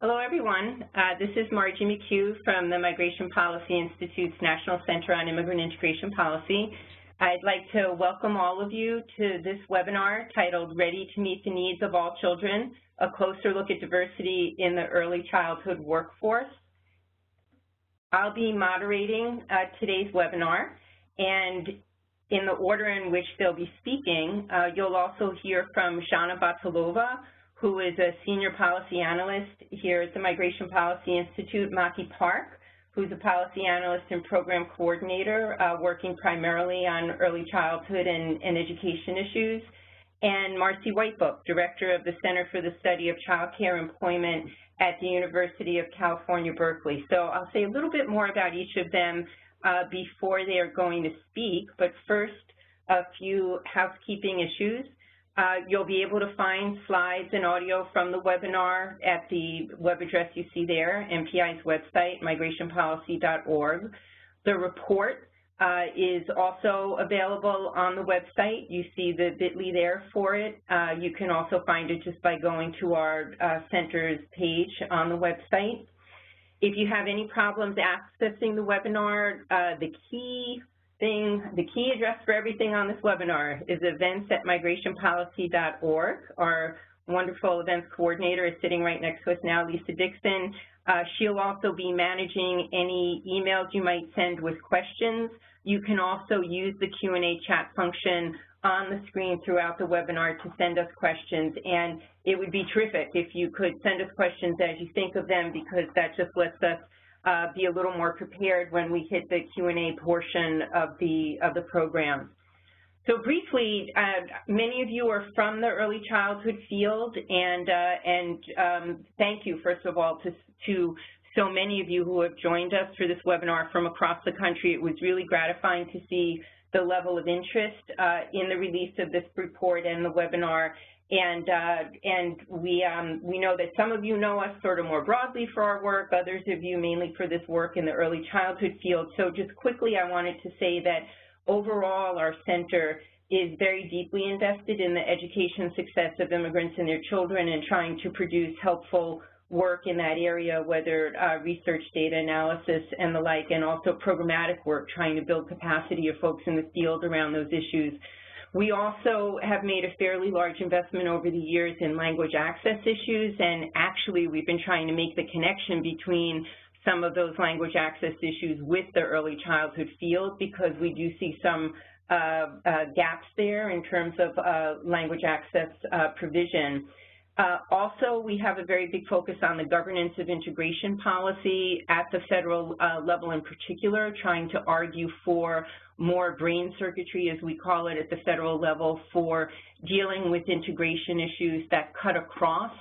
Hello, everyone. This is Margie McHugh from the Migration Policy Institute's National Center on Immigrant Integration Policy. I'd like to welcome all of you to this webinar titled Ready to Meet the Needs of All Children, a closer look at diversity in the early childhood workforce. I'll be moderating today's webinar, and in the order in which they'll be speaking, you'll also hear from Zhana Batalova, who is a senior policy analyst here at the Migration Policy Institute, Maki Park, who's a policy analyst and program coordinator working primarily on early childhood and education issues, and Marcy Whitebook, director of the Center for the Study of Child Care Employment at the University of California, Berkeley. So I'll say a little bit more about each of them before they are going to speak, but first, a few housekeeping issues. You'll be able to find slides and audio from the webinar at the web address you see there, MPI's website, migrationpolicy.org. The report is also available on the website. You see the bit.ly there for it. You can also find it just by going to our center's page on the website. If you have any problems accessing the webinar, the key address for everything on this webinar is events@migrationpolicy.org. Our wonderful events coordinator is sitting right next to us now, Lisa Dixon. She'll also be managing any emails you might send with questions. You can also use the Q&A chat function on the screen throughout the webinar to send us questions, and it would be terrific if you could send us questions as you think of them, because that just lets us be a little more prepared when we hit the Q&A portion of the program. So briefly, many of you are from the early childhood field, and thank you, first of all, to so many of you who have joined us for this webinar from across the country. It was really gratifying to see the level of interest in the release of this report and the webinar. And we know that some of you know us sort of more broadly for our work, others of you mainly for this work in the early childhood field. So just quickly, I wanted to say that overall our center is very deeply invested in the education success of immigrants and their children and trying to produce helpful work in that area, whether research, data analysis, and the like, and also programmatic work trying to build capacity of folks in the field around those issues. We also have made a fairly large investment over the years in language access issues, and actually we've been trying to make the connection between some of those language access issues with the early childhood field, because we do see some gaps there in terms of language access provision. Also, we have a very big focus on the governance of integration policy at the federal level in particular, trying to argue for more brain circuitry, as we call it, at the federal level for dealing with integration issues that cut across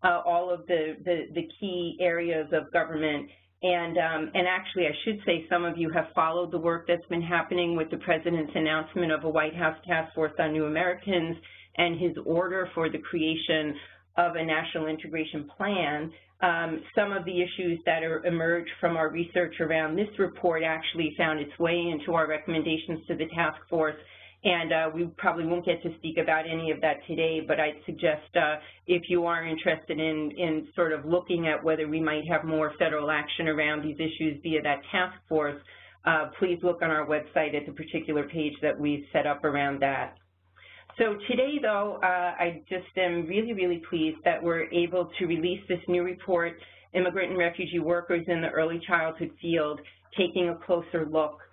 all of the key areas of government. And actually, I should say some of you have followed the work that's been happening with the President's announcement of a White House task force on new Americans and his order for the creation of a national integration plan. Some of the issues that emerged from our research around this report actually found its way into our recommendations to the task force, and we probably won't get to speak about any of that today, but I'd suggest if you are interested in sort of looking at whether we might have more federal action around these issues via that task force, please look on our website at the particular page that we've set up around that. So today, though, I just am really, really pleased that we're able to release this new report, Immigrant and Refugee Workers in the Early Childhood Field, taking a closer look.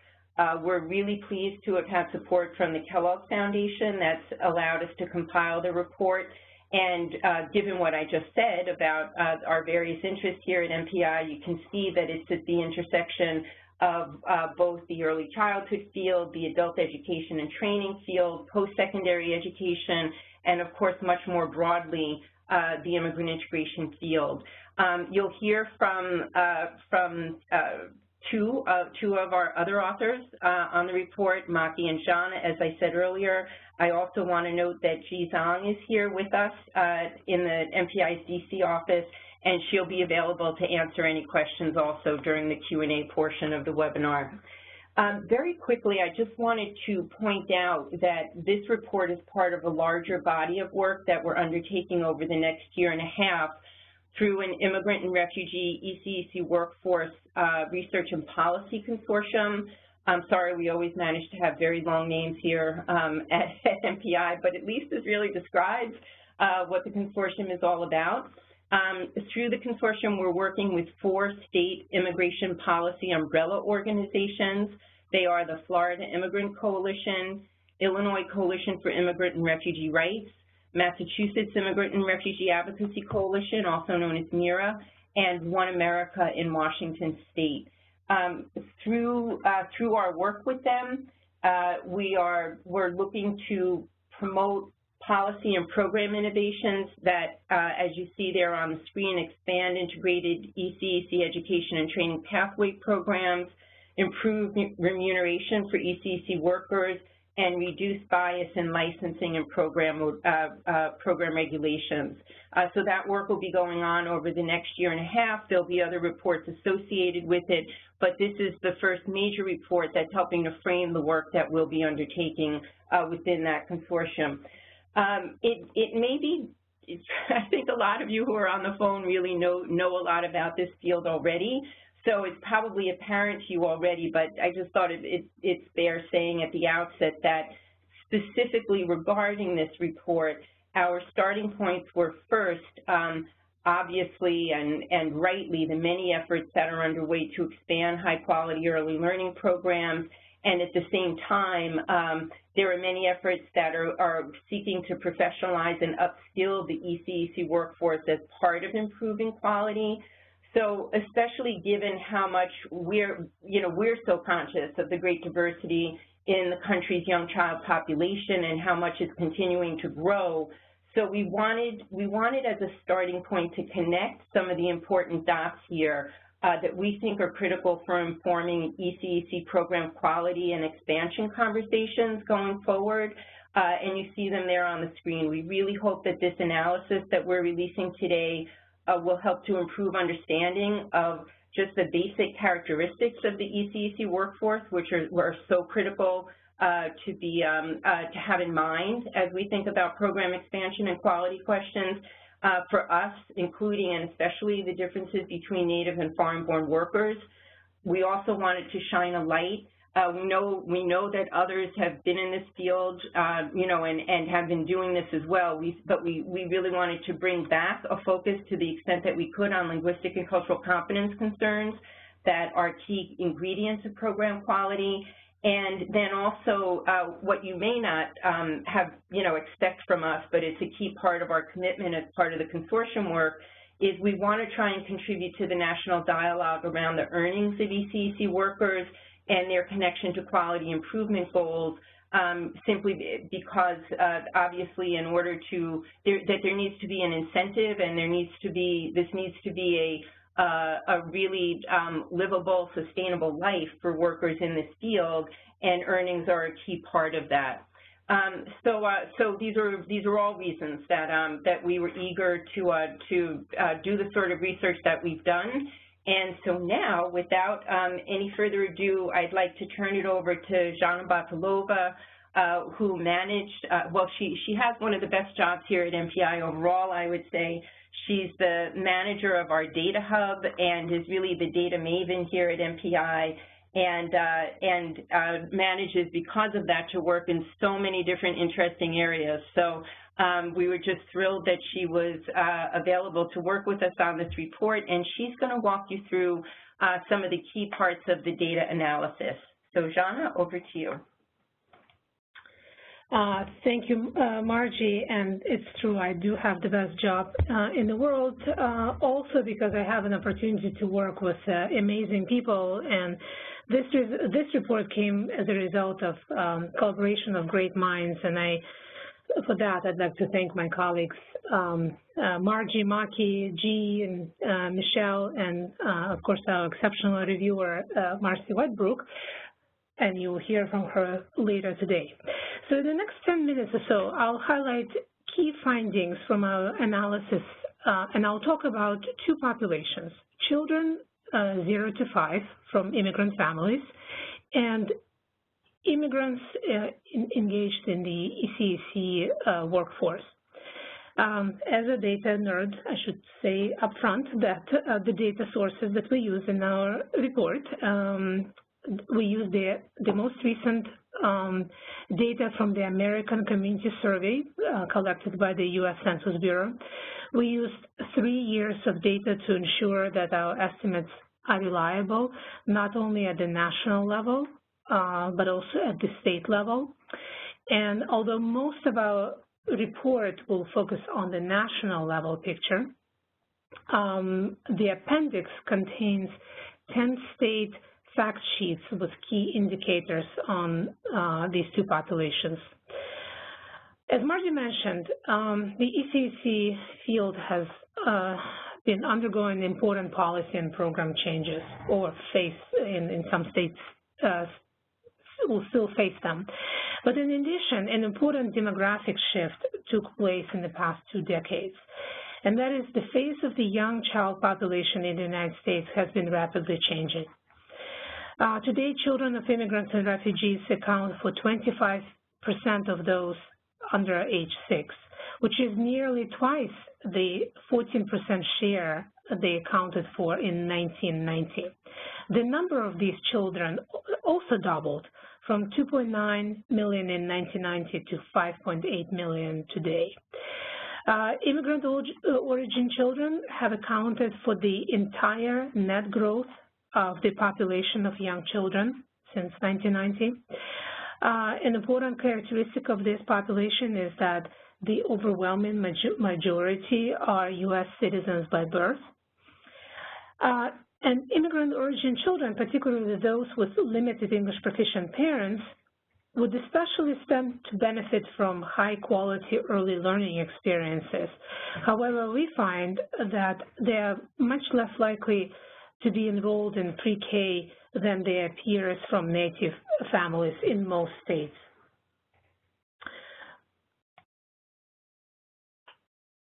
We're really pleased to have had support from the Kellogg Foundation that's allowed us to compile the report. And given what I just said about our various interests here at MPI, you can see that it's at the intersection of both the early childhood field, the adult education and training field, post-secondary education, and of course much more broadly the immigrant integration field. You'll hear from two of our other authors on the report, Maki and Zhana, as I said earlier. I also want to note that Ji Zhang is here with us in the MPI's DC office, and she'll be available to answer any questions also during the Q&A portion of the webinar. Very quickly, I just wanted to point out that this report is part of a larger body of work that we're undertaking over the next year and a half, through an Immigrant and Refugee ECC Workforce Research and Policy Consortium. I'm sorry, we always manage to have very long names here at MPI, but at least this really describes what the consortium is all about. Through the consortium, we're working with 4 state immigration policy umbrella organizations. They are the Florida Immigrant Coalition, Illinois Coalition for Immigrant and Refugee Rights, Massachusetts Immigrant and Refugee Advocacy Coalition, also known as MIRA, and One America in Washington State. Through our work with them, we're looking to promote policy and program innovations that, as you see there on the screen, expand integrated ECEC education and training pathway programs, improve remuneration for ECEC workers, and reduce bias in licensing and program regulations. So that work will be going on over the next year and a half. There'll be other reports associated with it, but this is the first major report that's helping to frame the work that we'll be undertaking within that consortium. It may be, I think a lot of you who are on the phone really know a lot about this field already, so it's probably apparent to you already, but I just thought it's fair saying at the outset that specifically regarding this report, our starting points were first, obviously and rightly, the many efforts that are underway to expand high-quality early learning programs, and at the same time, there are many efforts that are seeking to professionalize and upskill the ECEC workforce as part of improving quality. So especially given how much we're so conscious of the great diversity in the country's young child population and how much it's continuing to grow. So we wanted as a starting point to connect some of the important dots here that we think are critical for informing ECEC program quality and expansion conversations going forward. And you see them there on the screen. We really hope that this analysis that we're releasing today will help to improve understanding of just the basic characteristics of the ECEC workforce, which are so critical to have in mind as we think about program expansion and quality questions for us, including and especially the differences between native and foreign-born workers. We also wanted to shine a light. We know that others have been in this field, and have been doing this as well. But we really wanted to bring back a focus to the extent that we could on linguistic and cultural competence concerns that are key ingredients of program quality. And then also what you may not expect from us, but it's a key part of our commitment as part of the consortium work, is we want to try and contribute to the national dialogue around the earnings of ECEC workers and their connection to quality improvement goals, simply because obviously in order to, there needs to be an incentive, and this needs to be a really livable, sustainable life for workers in this field, and earnings are a key part of that. So these are all reasons that we were eager to do the sort of research that we've done. And so now, without any further ado, I'd like to turn it over to Zhana Batalova, who managed, she has one of the best jobs here at MPI overall, I would say. She's the manager of our data hub and is really the data maven here at MPI, and manages, because of that, to work in so many different interesting areas. So we were just thrilled that she was available to work with us on this report, and she's going to walk you through some of the key parts of the data analysis. So Zhana, over to you. Thank you, Margie, and it's true, I do have the best job in the world, also because I have an opportunity to work with amazing people, and this report came as a result of collaboration of great minds, and for that, I'd like to thank my colleagues, Margie, Maki, G, and Michelle, and of course our exceptional reviewer, Marcy Whitebrook, and you'll hear from her later today. So in the next 10 minutes or so, I'll highlight key findings from our analysis, and I'll talk about two populations: children 0 to 5 from immigrant families, and immigrants engaged in the ECEC workforce. As a data nerd, I should say upfront that the data sources that we use in our report, we use the most recent data from the American Community Survey collected by the U.S. Census Bureau. We used 3 years of data to ensure that our estimates are reliable, not only at the national level, but also at the state level. And although most of our report will focus on the national level picture, the appendix contains 10 state fact sheets with key indicators on these two populations. As Margie mentioned, the ECEC field has been undergoing important policy and program changes, or in some states will still face them. But in addition, an important demographic shift took place in the past 2 decades, and that is the face of the young child population in the United States has been rapidly changing. Today, children of immigrants and refugees account for 25% of those under age 6, which is nearly twice the 14% share they accounted for in 1990. The number of these children also doubled from 2.9 million in 1990 to 5.8 million today. Immigrant origin children have accounted for the entire net growth of the population of young children since 1990. An important characteristic of this population is that the overwhelming majority are U.S. citizens by birth. And immigrant origin children, particularly those with limited English proficient parents, would especially stand to benefit from high-quality early learning experiences. However, we find that they are much less likely to be enrolled in pre-K than their peers from native families in most states.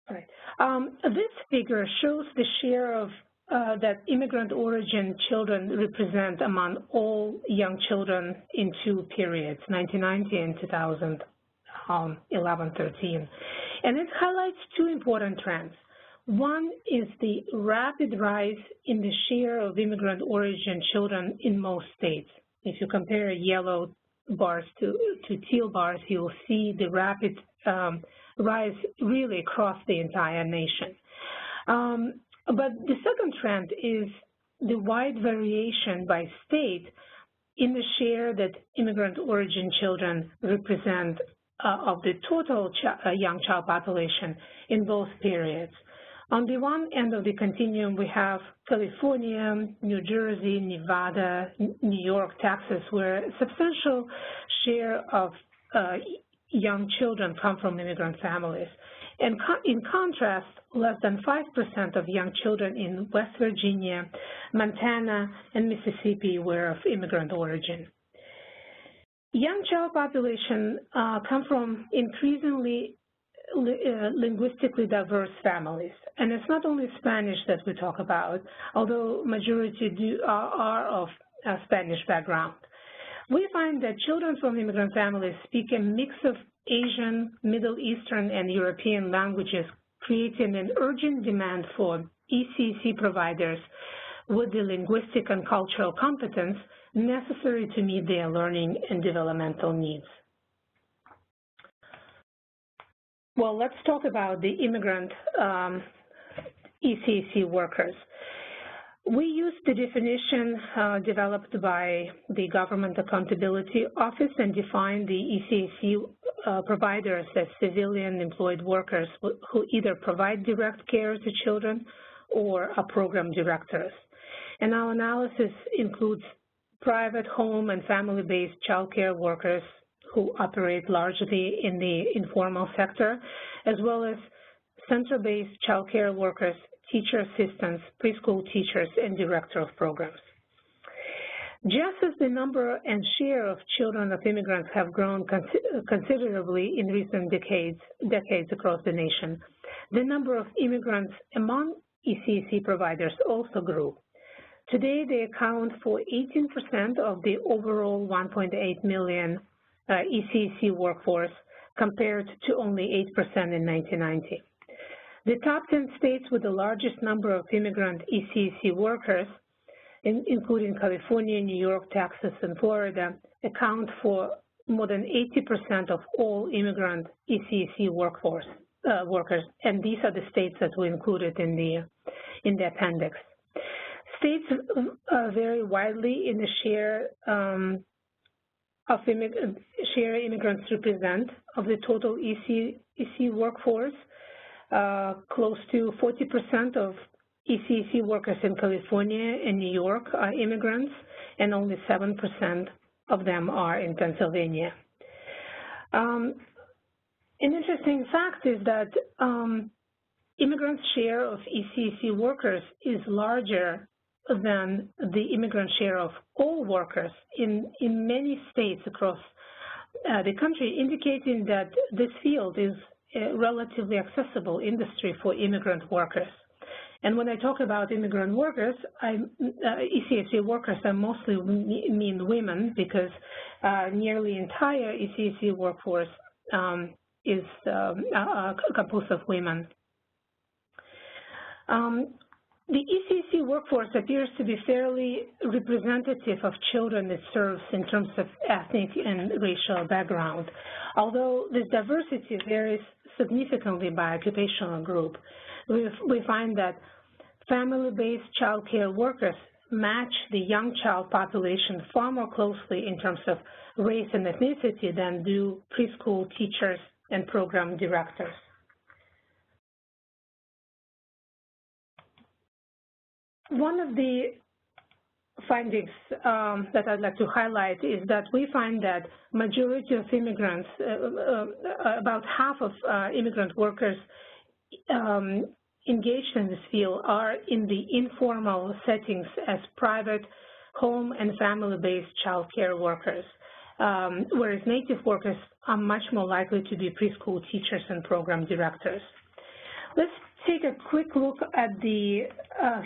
All right. This figure shows the share of that immigrant origin children represent among all young children in 2 periods, 1990 and 2011-13. And it highlights 2 important trends. One is the rapid rise in the share of immigrant origin children in most states. If you compare yellow bars to teal bars, you'll see the rapid rise really across the entire nation. But the second trend is the wide variation by state in the share that immigrant origin children represent of the total young child population in both periods. On the one end of the continuum, we have California, New Jersey, Nevada, New York, Texas, where a substantial share of young children come from immigrant families. And in contrast, less than 5% of young children in West Virginia, Montana, and Mississippi were of immigrant origin. Young child population come from increasingly linguistically diverse families. And it's not only Spanish that we talk about, although majority are of Spanish background. We find that children from immigrant families speak a mix of Asian, Middle Eastern, and European languages, creating an urgent demand for ECC providers with the linguistic and cultural competence necessary to meet their learning and developmental needs. Well, let's talk about the immigrant ECC workers. We use the definition developed by the Government Accountability Office and define the ECC providers as civilian employed workers who either provide direct care to children or are program directors. And our analysis includes private home and family-based child care workers who operate largely in the informal sector, as well as center-based child care workers, teacher assistants, preschool teachers, and director of programs. Just as the number and share of children of immigrants have grown considerably in recent decades across the nation, the number of immigrants among ECC providers also grew. Today, they account for 18% of the overall 1.8 million ECC workforce, compared to only 8% in 1990. The top 10 states with the largest number of immigrant ECC workers, including California, New York, Texas, and Florida, account for more than 80% of all immigrant ECC workers, and these are the states that we included in the appendix. States vary widely in the share immigrants represent of the total ECC workforce. Close to 40% of ECC workers in California and New York are immigrants, and only 7% of them are in Pennsylvania. An interesting fact is that immigrants' share of ECC workers is larger than the immigrant share of all workers in many states across the country, indicating that this field is a relatively accessible industry for immigrant workers. And when I talk about immigrant workers, ECC workers, I mostly mean women, because nearly entire ECC workforce is composed of women. The ECC workforce appears to be fairly representative of children it serves in terms of ethnic and racial background, although this diversity varies significantly by occupational group. We find that family-based child care workers match the young child population far more closely in terms of race and ethnicity than do preschool teachers and program directors. One of the findings that I'd like to highlight is that we find that majority of immigrants, about half of immigrant workers engaged in this field are in the informal settings as private, home, and family-based child care workers, whereas native workers are much more likely to be preschool teachers and program directors. Let's take a quick look at the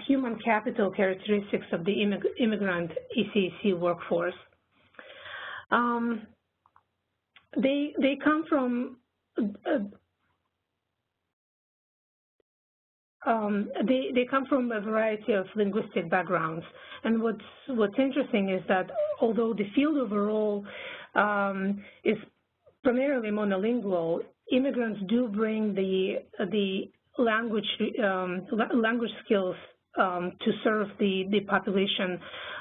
human capital characteristics of the immigrant ECC workforce. They come from they come from a variety of linguistic backgrounds, and what's interesting is that although the field overall is primarily monolingual, immigrants do bring the language skills to serve the population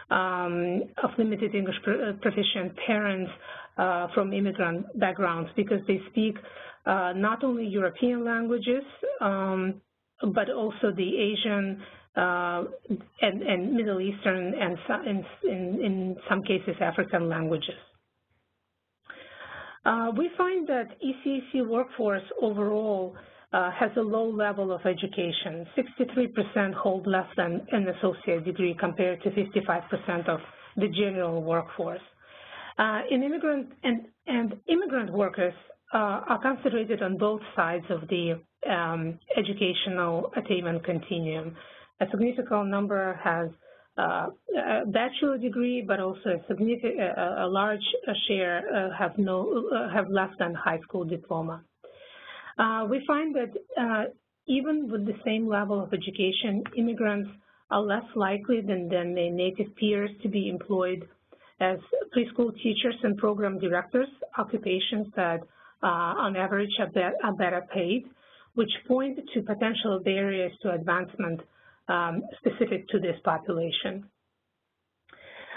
of limited English proficient parents from immigrant backgrounds, because they speak not only European languages, but also the Asian and Middle Eastern and in some cases African languages. We find that ECC workforce overall has a low level of education. 63% hold less than an associate degree compared to 55% of the general workforce. Immigrant workers are concentrated on both sides of the educational attainment continuum. A significant number has a bachelor degree, but also a large share have less than high school diploma. We find that even with the same level of education, immigrants are less likely than their native peers to be employed as preschool teachers and program directors, occupations that on average are better paid, which point to potential barriers to advancement specific to this population.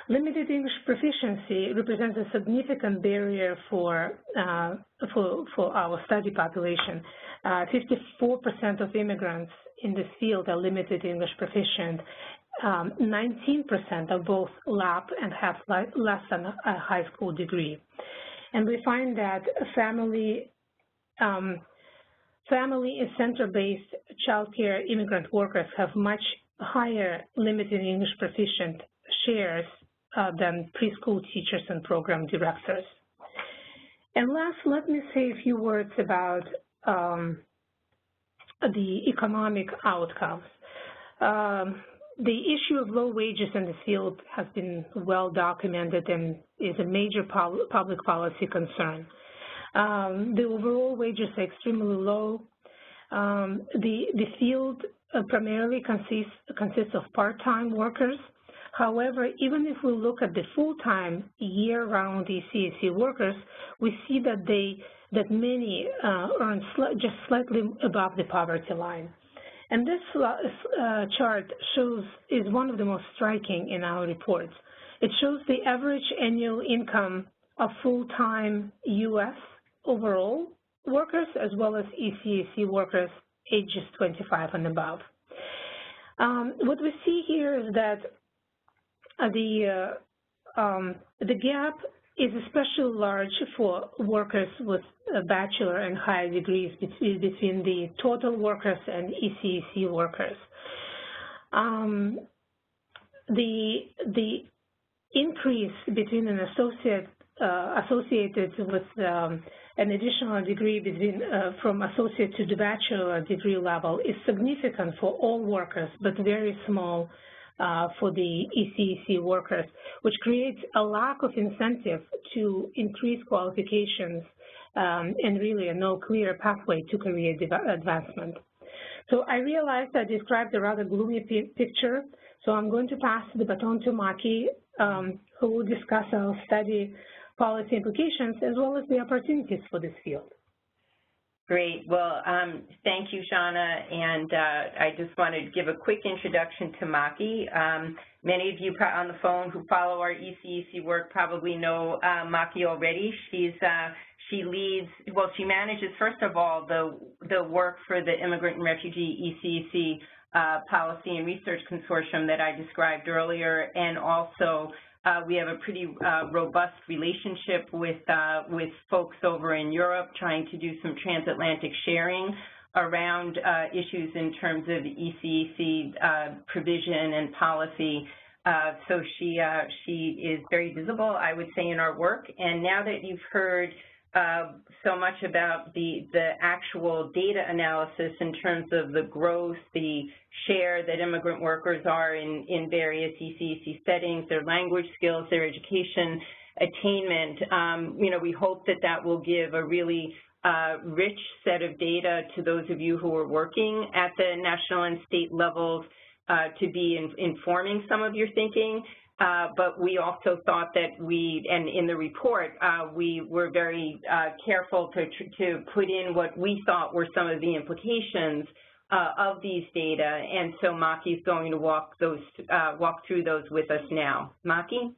Limited English proficiency represents a significant barrier for our study population. 54% of immigrants in this field are limited English proficient. 19% are both LAP and have less than a high school degree. And we find that family and center-based child care immigrant workers have much higher limited English proficient shares than preschool teachers and program directors. And last, let me say a few words about the economic outcomes. The issue of low wages in the field has been well documented and is a major public policy concern. The overall wages are extremely low. The field primarily consists of part-time workers. However, even if we look at the full-time, year-round ECEC workers, we see that many earn just slightly above the poverty line. And this chart is one of the most striking in our reports. It shows the average annual income of full-time U.S. overall workers as well as ECEC workers ages 25 and above. What we see here is that the gap is especially large for workers with a bachelor and higher degrees between the total workers and ECEC workers. The increase between an associated with an additional degree from associate to the bachelor degree level is significant for all workers, but very small for the ECEC workers, which creates a lack of incentive to increase qualifications and really no clear pathway to career advancement. So I realized I described a rather gloomy picture, so I'm going to pass the baton to Maki, who will discuss our study policy implications as well as the opportunities for this field. Great. Well, thank you, Shauna, and I just want to give a quick introduction to Maki. Many of you on the phone who follow our ECEC work probably know Maki already. She manages, first of all, the work for the Immigrant and Refugee ECC Policy and Research Consortium that I described earlier, and also we have a pretty robust relationship with folks over in Europe, trying to do some transatlantic sharing around issues in terms of ECEC provision and policy. So she is very visible, I would say, in our work. And now that you've heard so much about the actual data analysis in terms of the growth, the share that immigrant workers are in various ECEC settings, their language skills, their education attainment, we hope that will give a really rich set of data to those of you who are working at the national and state levels to be informing some of your thinking. But we also thought that and in the report, we were very careful to put in what we thought were some of the implications of these data, and so Maki is going to walk through those with us now. Maki?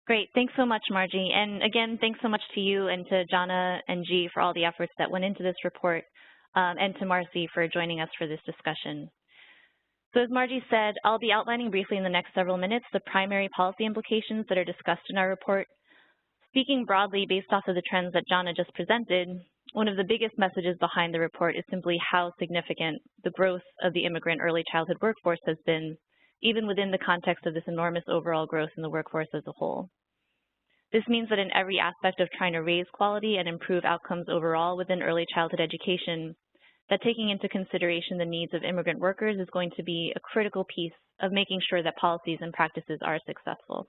Great. Thanks so much, Margie. And again, thanks so much to you and to Jana and G for all the efforts that went into this report, and to Marcy for joining us for this discussion. So as Margie said, I'll be outlining briefly in the next several minutes the primary policy implications that are discussed in our report. Speaking broadly based off of the trends that Jana just presented, one of the biggest messages behind the report is simply how significant the growth of the immigrant early childhood workforce has been, even within the context of this enormous overall growth in the workforce as a whole. This means that in every aspect of trying to raise quality and improve outcomes overall within early childhood education, that taking into consideration the needs of immigrant workers is going to be a critical piece of making sure that policies and practices are successful.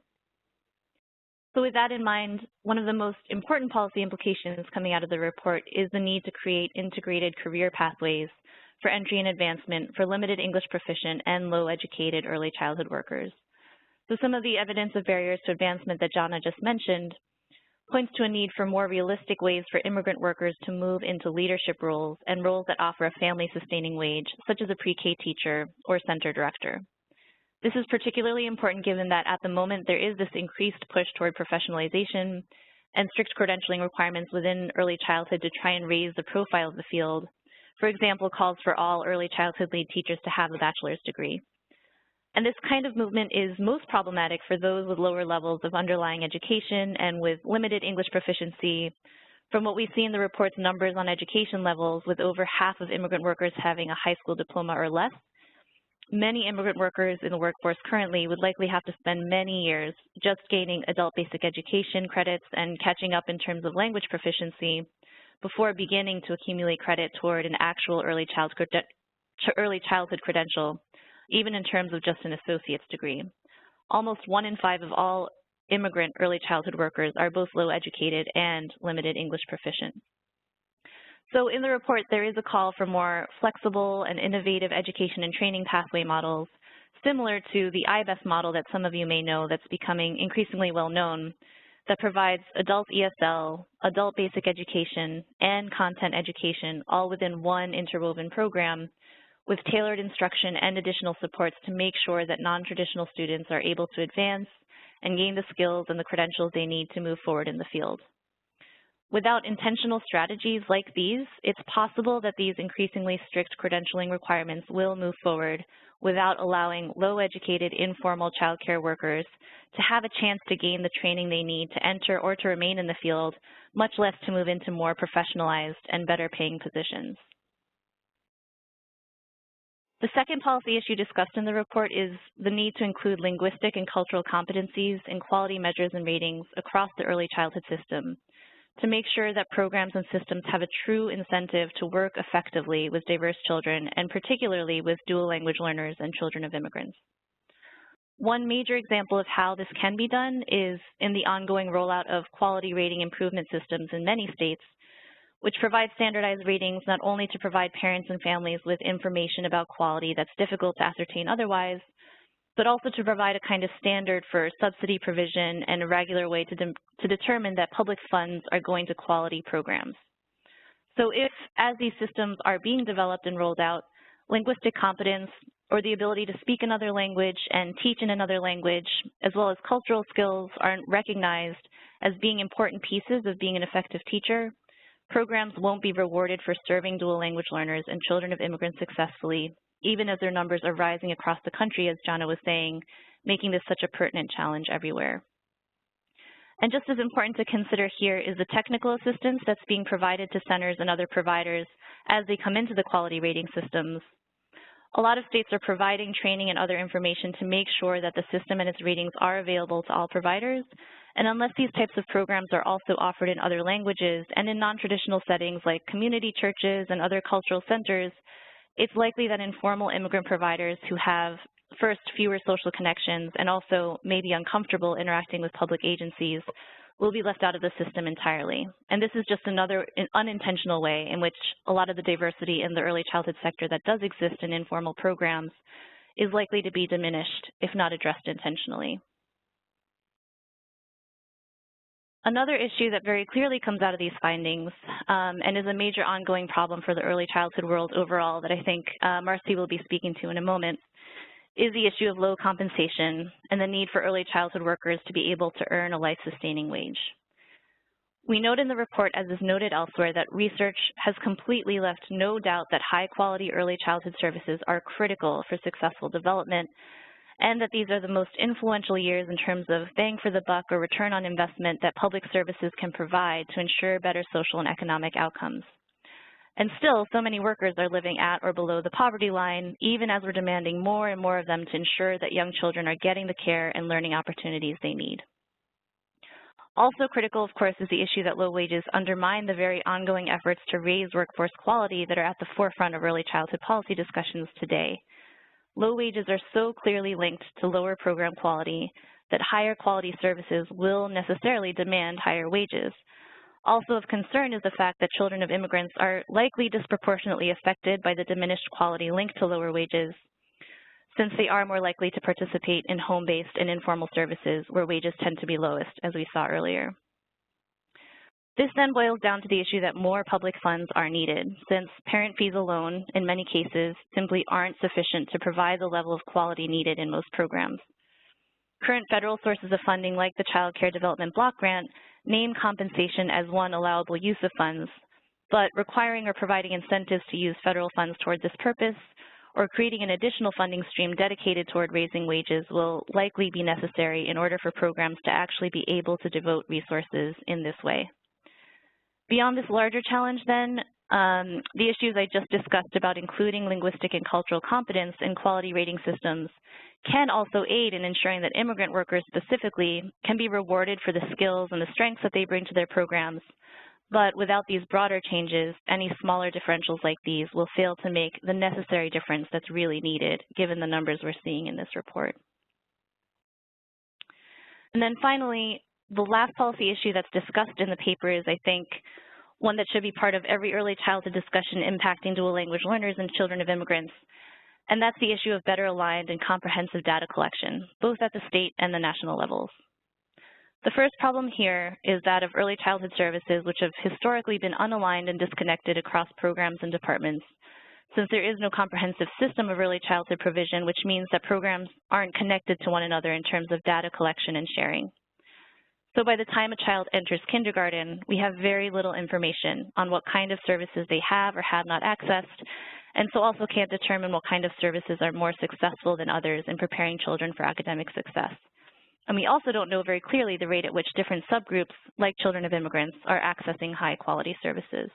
So with that in mind, one of the most important policy implications coming out of the report is the need to create integrated career pathways for entry and advancement for limited English proficient and low educated early childhood workers. So some of the evidence of barriers to advancement that Jana just mentioned points to a need for more realistic ways for immigrant workers to move into leadership roles and roles that offer a family-sustaining wage, such as a pre-K teacher or center director. This is particularly important given that at the moment there is this increased push toward professionalization and strict credentialing requirements within early childhood to try and raise the profile of the field. For example, calls for all early childhood lead teachers to have a bachelor's degree. And this kind of movement is most problematic for those with lower levels of underlying education and with limited English proficiency. From what we see in the report's numbers on education levels, with over half of immigrant workers having a high school diploma or less, many immigrant workers in the workforce currently would likely have to spend many years just gaining adult basic education credits and catching up in terms of language proficiency before beginning to accumulate credit toward an actual early childhood credential, even in terms of just an associate's degree. Almost 1 in 5 of all immigrant early childhood workers are both low educated and limited English proficient. So in the report, there is a call for more flexible and innovative education and training pathway models, similar to the IBES model that some of you may know that's becoming increasingly well known, that provides adult ESL, adult basic education, and content education all within one interwoven program with tailored instruction and additional supports to make sure that non-traditional students are able to advance and gain the skills and the credentials they need to move forward in the field. Without intentional strategies like these, it's possible that these increasingly strict credentialing requirements will move forward without allowing low-educated, informal childcare workers to have a chance to gain the training they need to enter or to remain in the field, much less to move into more professionalized and better-paying positions. The second policy issue discussed in the report is the need to include linguistic and cultural competencies in quality measures and ratings across the early childhood system to make sure that programs and systems have a true incentive to work effectively with diverse children, and particularly with dual language learners and children of immigrants. One major example of how this can be done is in the ongoing rollout of quality rating improvement systems in many states, which provide standardized ratings not only to provide parents and families with information about quality that's difficult to ascertain otherwise, but also to provide a kind of standard for subsidy provision and a regular way to determine that public funds are going to quality programs. So if, as these systems are being developed and rolled out, linguistic competence or the ability to speak another language and teach in another language, as well as cultural skills, aren't recognized as being important pieces of being an effective teacher, programs won't be rewarded for serving dual language learners and children of immigrants successfully, even as their numbers are rising across the country, as Jana was saying, making this such a pertinent challenge everywhere. And just as important to consider here is the technical assistance that's being provided to centers and other providers as they come into the quality rating systems. A lot of states are providing training and other information to make sure that the system and its ratings are available to all providers. And unless these types of programs are also offered in other languages and in non-traditional settings like community churches and other cultural centers, it's likely that informal immigrant providers who have, first, fewer social connections and also may be uncomfortable interacting with public agencies will be left out of the system entirely. And this is just another unintentional way in which a lot of the diversity in the early childhood sector that does exist in informal programs is likely to be diminished if not addressed intentionally. Another issue that very clearly comes out of these findings and is a major ongoing problem for the early childhood world overall that I think Marcy will be speaking to in a moment is the issue of low compensation and the need for early childhood workers to be able to earn a life-sustaining wage. We note in the report, as is noted elsewhere, that research has completely left no doubt that high-quality early childhood services are critical for successful development, and that these are the most influential years in terms of bang for the buck or return on investment that public services can provide to ensure better social and economic outcomes. And still, so many workers are living at or below the poverty line, even as we're demanding more and more of them to ensure that young children are getting the care and learning opportunities they need. Also critical, of course, is the issue that low wages undermine the very ongoing efforts to raise workforce quality that are at the forefront of early childhood policy discussions today. Low wages are so clearly linked to lower program quality that higher quality services will necessarily demand higher wages. Also of concern is the fact that children of immigrants are likely disproportionately affected by the diminished quality linked to lower wages, since they are more likely to participate in home-based and informal services where wages tend to be lowest, as we saw earlier. This then boils down to the issue that more public funds are needed, since parent fees alone, in many cases, simply aren't sufficient to provide the level of quality needed in most programs. Current federal sources of funding, like the Child Care Development Block Grant, name compensation as one allowable use of funds, but requiring or providing incentives to use federal funds toward this purpose or creating an additional funding stream dedicated toward raising wages will likely be necessary in order for programs to actually be able to devote resources in this way. Beyond this larger challenge, then, the issues I just discussed about including linguistic and cultural competence in quality rating systems can also aid in ensuring that immigrant workers specifically can be rewarded for the skills and the strengths that they bring to their programs. But without these broader changes, any smaller differentials like these will fail to make the necessary difference that's really needed, given the numbers we're seeing in this report. And then finally, the last policy issue that's discussed in the paper is, I think, one that should be part of every early childhood discussion impacting dual language learners and children of immigrants, and that's the issue of better aligned and comprehensive data collection, both at the state and the national levels. The first problem here is that of early childhood services, which have historically been unaligned and disconnected across programs and departments, since there is no comprehensive system of early childhood provision, which means that programs aren't connected to one another in terms of data collection and sharing. So by the time a child enters kindergarten, we have very little information on what kind of services they have or have not accessed, and so also can't determine what kind of services are more successful than others in preparing children for academic success. And we also don't know very clearly the rate at which different subgroups, like children of immigrants, are accessing high-quality services.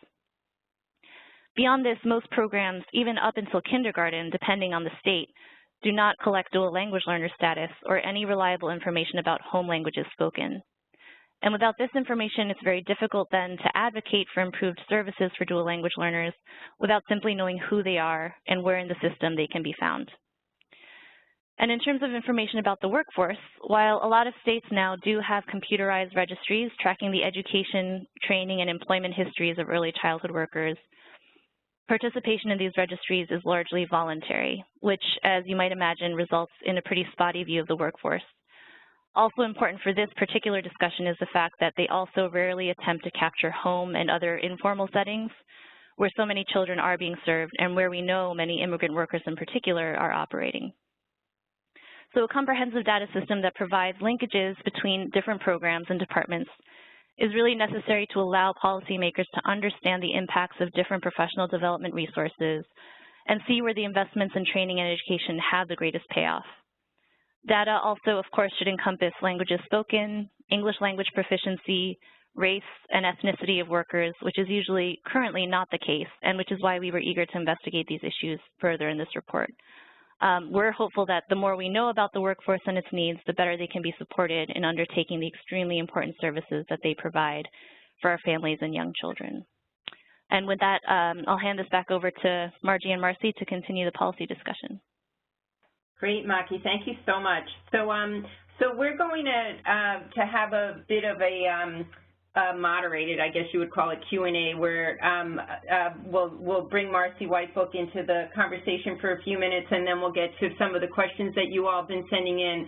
Beyond this, most programs, even up until kindergarten, depending on the state, do not collect dual language learner status or any reliable information about home languages spoken. And without this information, it's very difficult then to advocate for improved services for dual language learners without simply knowing who they are and where in the system they can be found. And in terms of information about the workforce, while a lot of states now do have computerized registries tracking the education, training, and employment histories of early childhood workers, participation in these registries is largely voluntary, which, as you might imagine, results in a pretty spotty view of the workforce. Also important for this particular discussion is the fact that they also rarely attempt to capture home and other informal settings where so many children are being served and where we know many immigrant workers in particular are operating. So a comprehensive data system that provides linkages between different programs and departments is really necessary to allow policymakers to understand the impacts of different professional development resources and see where the investments in training and education have the greatest payoff. Data also, of course, should encompass languages spoken, English language proficiency, race, and ethnicity of workers, which is usually currently not the case, and which is why we were eager to investigate these issues further in this report. We're hopeful that the more we know about the workforce and its needs, the better they can be supported in undertaking the extremely important services that they provide for our families and young children. And with that, I'll hand this back over to Margie and Marcy to continue the policy discussion. Great, Maki. Thank you so much. So we're going to have a bit of a moderated, I guess you would call it, Q&A, where we'll bring Marcy Whitebook into the conversation for a few minutes, and then we'll get to some of the questions that you all have been sending in.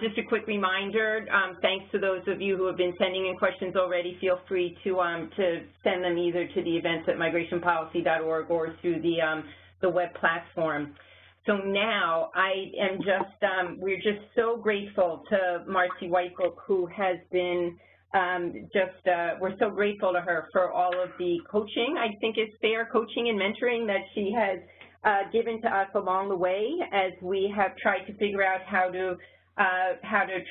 Just a quick reminder, thanks to those of you who have been sending in questions already, feel free to send them either to the events@migrationpolicy.org or through the web platform. So now we're just so grateful to Marcy Whitebook, who has been we're so grateful to her for all of the coaching, I think it's fair, coaching and mentoring that she has given to us along the way as we have tried to figure out how to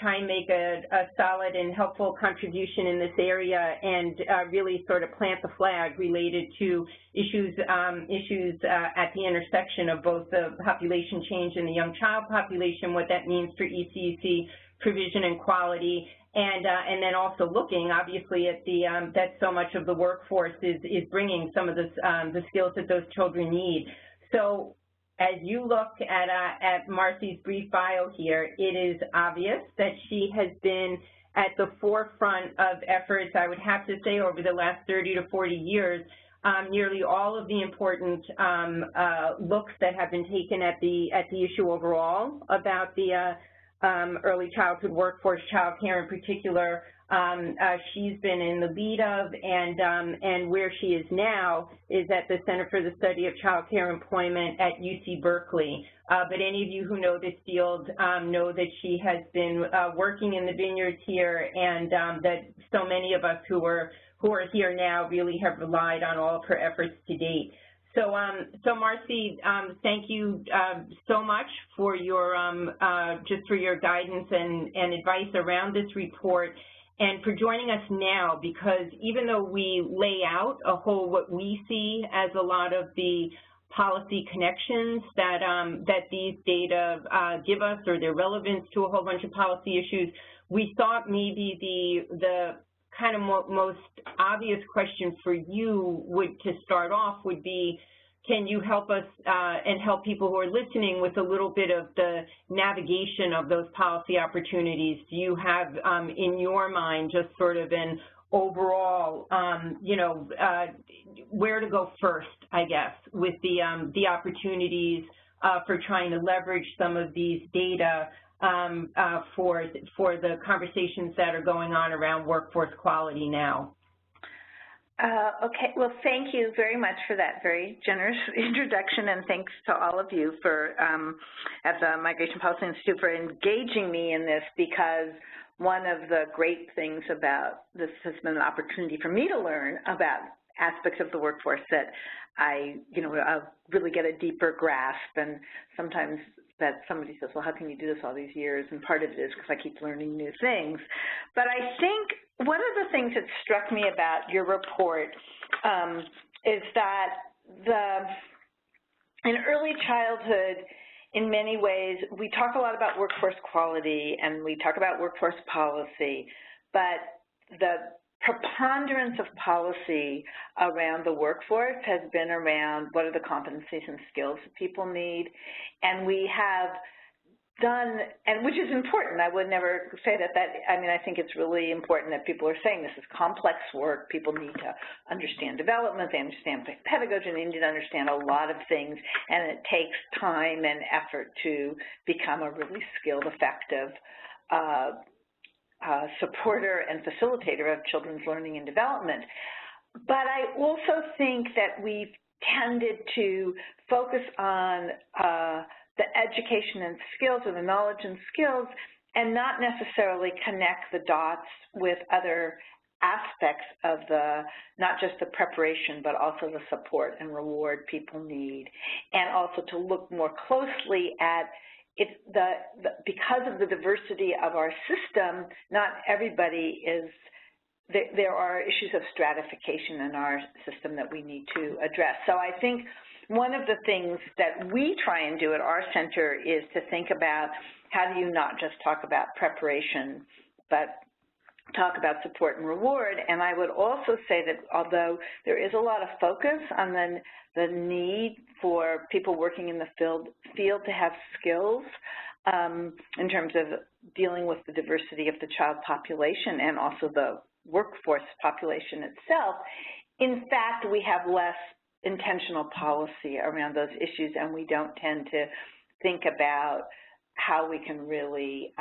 try and make a solid and helpful contribution in this area and really sort of plant the flag related to issues at the intersection of both the population change and the young child population, what that means for ECEC provision and quality, and then also looking, obviously, at that so much of the workforce is bringing some of the skills that those children need. So as you look at Marcy's brief bio here, it is obvious that she has been at the forefront of efforts, I would have to say, over the last 30 to 40 years, nearly all of the important looks that have been taken at the issue overall about the early childhood workforce, child care in particular, she's been in the lead of, and where she is now is at the Center for the Study of Child Care Employment at UC Berkeley. But any of you who know this field know that she has been working in the vineyards here, and that so many of us who are here now really have relied on all of her efforts to date. So Marcy, thank you so much for your just for your guidance and advice around this report, and for joining us now, because even though we lay out what we see as a lot of the policy connections that these data give us, or their relevance to a whole bunch of policy issues, we thought maybe the kind of most obvious question for you to start off would be, can you help us and help people who are listening with a little bit of the navigation of those policy opportunities? Do you have in your mind just sort of an overall, where to go first, I guess, with the opportunities for trying to leverage some of these data for the conversations that are going on around workforce quality now. Okay, well, thank you very much for that very generous introduction, and thanks to all of you for, at the Migration Policy Institute, for engaging me in this, because one of the great things about this has been an opportunity for me to learn about aspects of the workforce that I really get a deeper grasp, and sometimes that somebody says, well, how can you do this all these years? And part of it is because I keep learning new things. But I think one of the things that struck me about your report is that in early childhood, in many ways, we talk a lot about workforce quality and we talk about workforce policy, but the preponderance of policy around the workforce has been around what are the competencies and skills that people need, and we have done, and which is important. I would never say that, I mean, I think it's really important that people are saying this is complex work. People need to understand development, they understand pedagogy, and they need to understand a lot of things, and it takes time and effort to become a really skilled, effective supporter and facilitator of children's learning and development. But I also think that we've tended to focus on the education and skills, or the knowledge and skills, and not necessarily connect the dots with other aspects of not just the preparation, but also the support and reward people need, and also to look more closely at because of the diversity of our system, not everybody is, there are issues of stratification in our system that we need to address. So I think one of the things that we try and do at our center is to think about how do you not just talk about preparation, but talk about support and reward. And I would also say that although there is a lot of focus on the need for people working in the field to have skills in terms of dealing with the diversity of the child population and also the workforce population itself, in fact, we have less intentional policy around those issues, and we don't tend to think about how we can really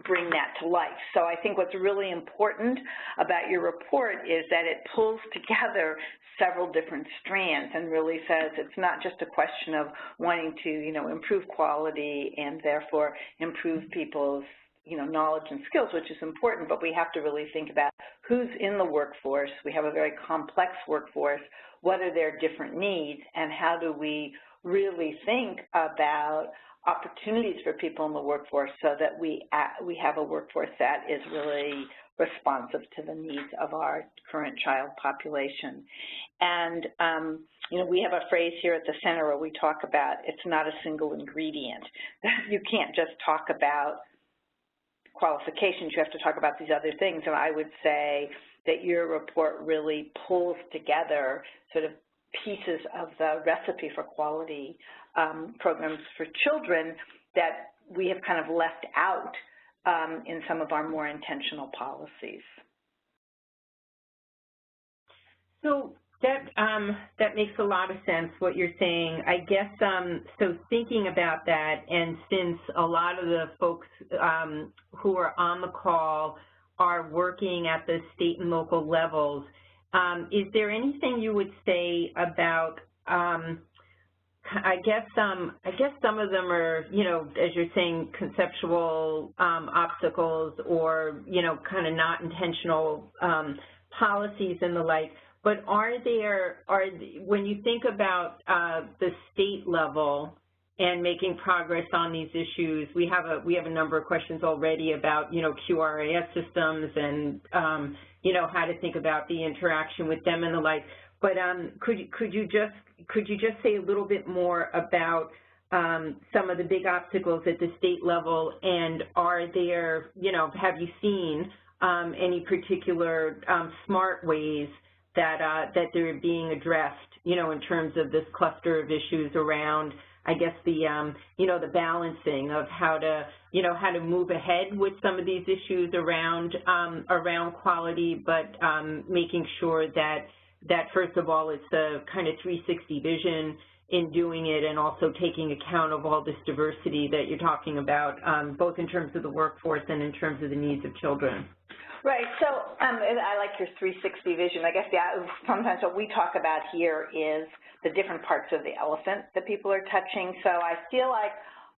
bring that to life. So I think what's really important about your report is that it pulls together several different strands and really says it's not just a question of wanting to, improve quality and therefore improve people's, knowledge and skills, which is important, but we have to really think about who's in the workforce. We have a very complex workforce. What are their different needs, and how do we really think about opportunities for people in the workforce so that we have a workforce that is really responsive to the needs of our current child population. And, we have a phrase here at the center where we talk about it's not a single ingredient. You can't just talk about qualifications, you have to talk about these other things, and I would say that your report really pulls together sort of pieces of the recipe for quality programs for children that we have kind of left out in some of our more intentional policies. So that makes a lot of sense, what you're saying. I guess, so thinking about that, and since a lot of the folks who are on the call are working at the state and local levels, is there anything you would say about, I guess some of them are, as you're saying, conceptual obstacles or, kind of not intentional policies and the like. But when you think about the state level and making progress on these issues, we have a number of questions already about, QRAS systems and, how to think about the interaction with them and the like. But could you just say a little bit more about some of the big obstacles at the state level, and are there, have you seen any particular smart ways that they're being addressed, in terms of this cluster of issues around I guess the, you know, the balancing of how to, you know, how to move ahead with some of these issues around, around quality, but making sure that first of all, it's a kind of 360 vision in doing it, and also taking account of all this diversity that you're talking about, both in terms of the workforce and in terms of the needs of children. Right. So I like your 360 vision. I guess sometimes what we talk about here is the different parts of the elephant that people are touching. So I feel like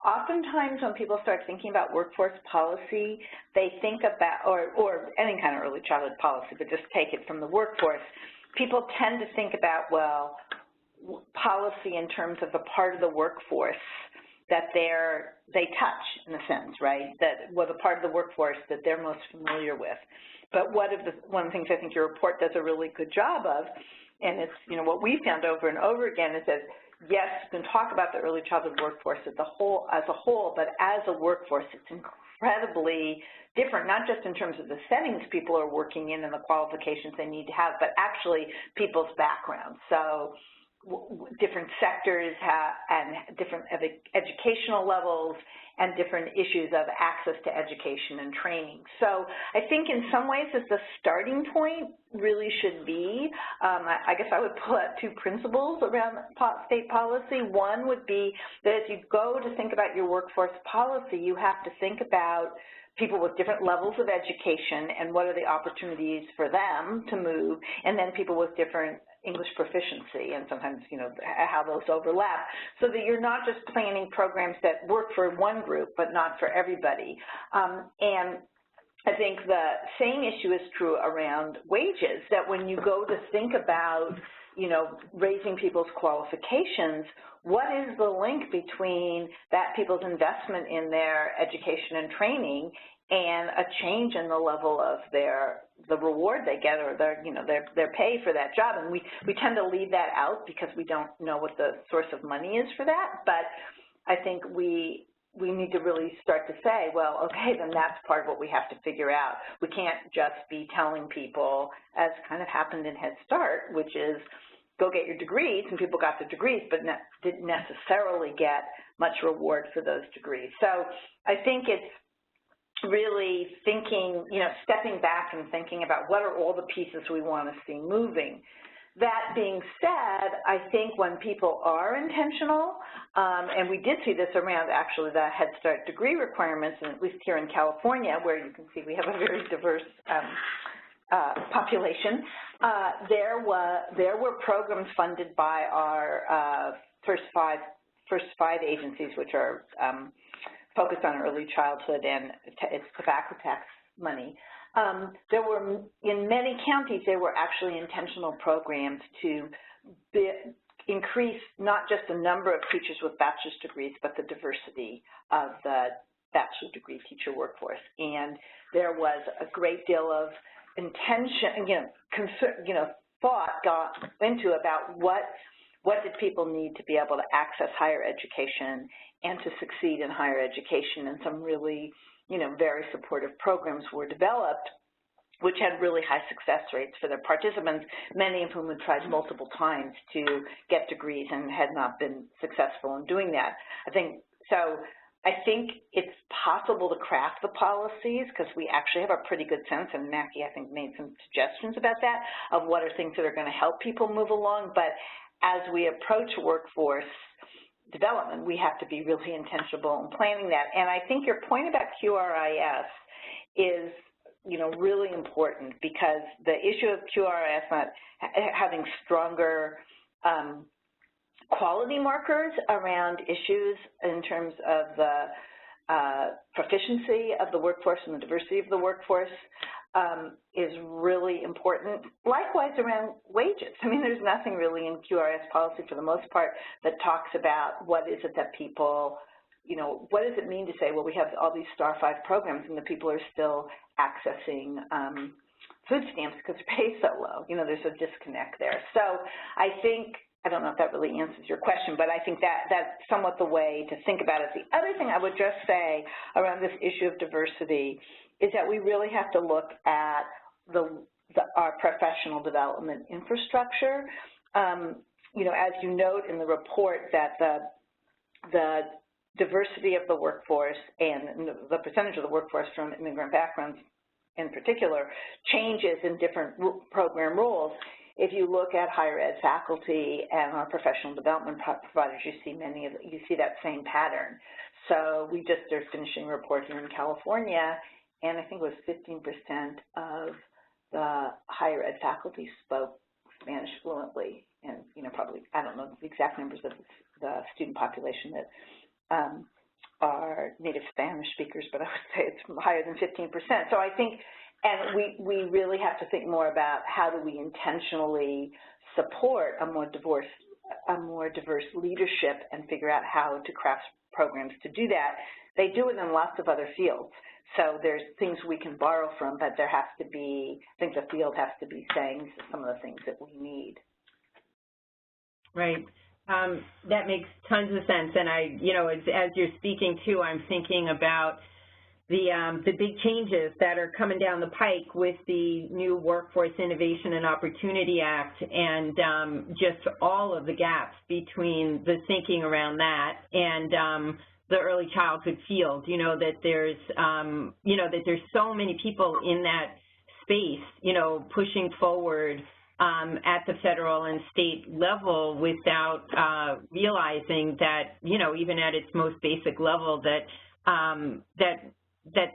oftentimes when people start thinking about workforce policy, they think about, or any kind of early childhood policy, but just take it from the workforce, people tend to think about, well, policy in terms of the part of the workforce that they touch, in a sense, right? That was a part of the workforce that they're most familiar with. But one of the things I think your report does a really good job of, and it's, you know, what we found over and over again is that, yes, you can talk about the early childhood workforce as a whole, but as a workforce, it's incredibly different, not just in terms of the settings people are working in and the qualifications they need to have, but actually people's backgrounds. So different sectors and different educational levels and different issues of access to education and training. So I think in some ways the starting point really should be, I guess I would pull out two principles around state policy. One would be that as you go to think about your workforce policy, you have to think about people with different levels of education and what are the opportunities for them to move, and then people with different English proficiency and sometimes, you know, how those overlap, so that you're not just planning programs that work for one group but not for everybody. And I think the same issue is true around wages, that when you go to think about, you know, raising people's qualifications, what is the link between that people's investment in their education and training and a change in the level of the reward they get, or their pay for that job? And we tend to leave that out because we don't know what the source of money is for that. But I think we need to really start to say, well, okay, then that's part of what we have to figure out. We can't just be telling people, as kind of happened in Head Start, which is go get your degrees, and people got the degrees but didn't necessarily get much reward for those degrees. So I think it's really thinking, you know, stepping back and thinking about what are all the pieces we want to see moving. That being said, I think when people are intentional, and we did see this around actually the Head Start degree requirements, and at least here in California, where you can see we have a very diverse population, there were programs funded by our first five agencies, which are focused on early childhood, and it's tobacco tax money. There were, in many counties, there were actually intentional programs to increase not just the number of teachers with bachelor's degrees, but the diversity of the bachelor's degree teacher workforce. And there was a great deal of intention, thought got into about what did people need to be able to access higher education and to succeed in higher education, and some really, very supportive programs were developed, which had really high success rates for their participants, many of whom had tried multiple times to get degrees and had not been successful in doing that. I think it's possible to craft the policies, because we actually have a pretty good sense, and Maki, I think, made some suggestions about that, of what are things that are going to help people move along. But as we approach workforce development, we have to be really intentional in planning that. And I think your point about QRIS is, really important, because the issue of QRIS not having stronger quality markers around issues in terms of the proficiency of the workforce and the diversity of the workforce is really important. Likewise around wages. I mean, there's nothing really in QRS policy for the most part that talks about what is it that people, what does it mean to say, well, we have all these Star 5 programs and the people are still accessing food stamps because pay is so low. There's a disconnect there. So I don't know if that really answers your question, but I think that's somewhat the way to think about it. The other thing I would just say around this issue of diversity is that we really have to look at our professional development infrastructure. As you note in the report, that the the diversity of the workforce and the percentage of the workforce from immigrant backgrounds in particular changes in different program roles. If you look at higher ed faculty and our professional development providers, you see that same pattern. So we just are finishing a report here in California, and I think it was 15% of the higher ed faculty spoke Spanish fluently, and probably, I don't know the exact numbers of the student population that are native Spanish speakers, but I would say it's higher than 15%. So I think, and we really have to think more about how do we intentionally support a more diverse leadership and figure out how to craft programs to do that. They do it in lots of other fields. So there's things we can borrow from, but there has to be, I think the field has to be saying some of the things that we need. Right. That makes tons of sense. And as you're speaking too, I'm thinking about the big changes that are coming down the pike with the new Workforce Innovation and Opportunity Act, and just all of the gaps between the thinking around that and the early childhood field. That there's that there's so many people in that space, pushing forward at the federal and state level without realizing that, even at its most basic level, that